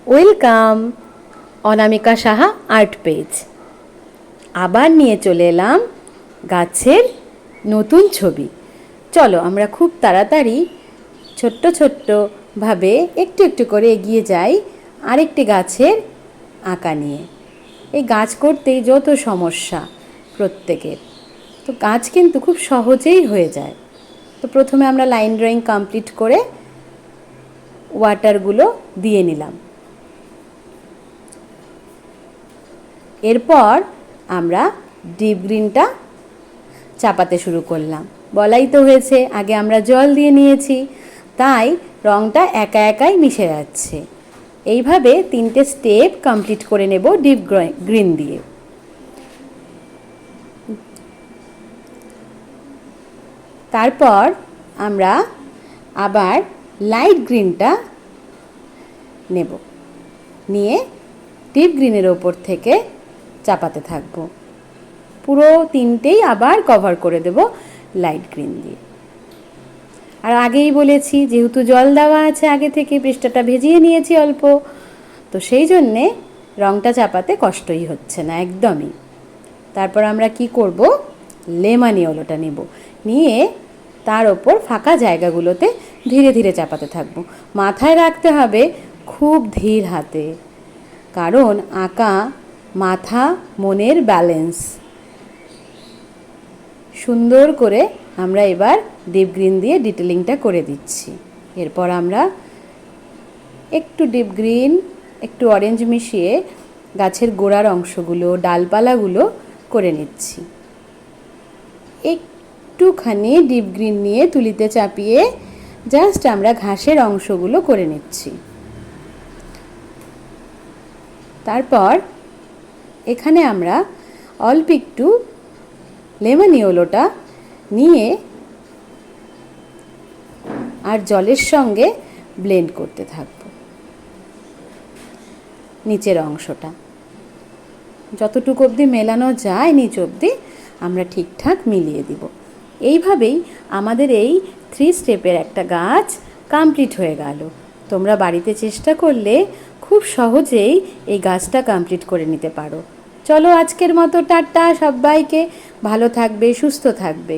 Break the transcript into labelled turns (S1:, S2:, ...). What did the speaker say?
S1: Welcome অনামিকা Saha art page. আবার নিয়ে চলে এলাম গাছের নতুন ছবি। চলো আমরা খুব তাড়াতাড়ি ছোট্ট ছোট্টভাবে একটু একটু করে এগিয়ে যাই আরেকটি গাছের আঁকা নিয়ে। এই গাছ করতেই যত সমস্যা প্রত্যেকের, তো গাছ কিন্তু খুব সহজেই হয়ে যায়। তো প্রথমে আমরা লাইন ড্রয়িং কমপ্লিট করে ওয়াটারগুলো দিয়ে নিলাম। এরপর আমরা ডিপ গ্রিনটা চাপাতে শুরু করলাম। বলাই তো হয়েছে আগে আমরা জল দিয়ে নিয়েছি, তাই রঙটা একা একাই মিশে যাচ্ছে। এইভাবে 3টে স্টেপ কমপ্লিট করে নেব ডিপ গ্রিন দিয়ে। তারপর আমরা আবার লাইট গ্রিনটা নেব, নিয়ে ডিপ গ্রিনের ওপর থেকে চাপাতে থাকবো। পুরো 3টেই আবার কভার করে দেব লাইট গ্রিন দিয়ে। আর আগেই বলেছি যেহেতু জল দেওয়া আছে আগে থেকে, পৃষ্ঠাটা ভেজিয়ে নিয়েছি অল্প, তো সেই জন্যে রঙটা চাপাতে কষ্টই হচ্ছে না একদমই। তারপর আমরা কি করব, লেমন ইয়েলোটা নেব, নিয়ে তার ওপর ফাঁকা জায়গাগুলোতে ধীরে ধীরে চাপাতে থাকবো। মাথায় রাখতে হবে খুব ধীর হাতে, কারণ আঁকা মাথা মনের ব্যালেন্স। সুন্দর করে আমরা এবার ডিপ গ্রিন দিয়ে ডিটেলিংটা করে দিচ্ছি। এরপর আমরা একটু ডিপ গ্রিন একটু অরেঞ্জ মিশিয়ে গাছের গোড়ার অংশগুলো ডালপালাগুলো করে নিচ্ছি। একটুখানি ডিপ গ্রিন নিয়ে তুলিতে চাপিয়ে জাস্ট আমরা ঘাসের অংশগুলো করে নিচ্ছি। তারপর এখানে আমরা অল্প একটু লেমন ইয়েলোটা নিয়ে আর জলের সঙ্গে ব্লেন্ড করতে থাকব। নিচের অংশটা যতটুকু অবধি মেলানো যায় নিচ অবধি আমরা ঠিকঠাক মিলিয়ে দিব। এইভাবেই আমাদের এই 3 স্টেপের একটা গাছ কমপ্লিট হয়ে গেল। তোমরা বাড়িতে চেষ্টা করলে খুব সহজেই এই গাছটা কমপ্লিট করে নিতে পারো। চলো আজকের মতো টাটা, সবাইকে ভালো থাকবে, সুস্থ থাকবে।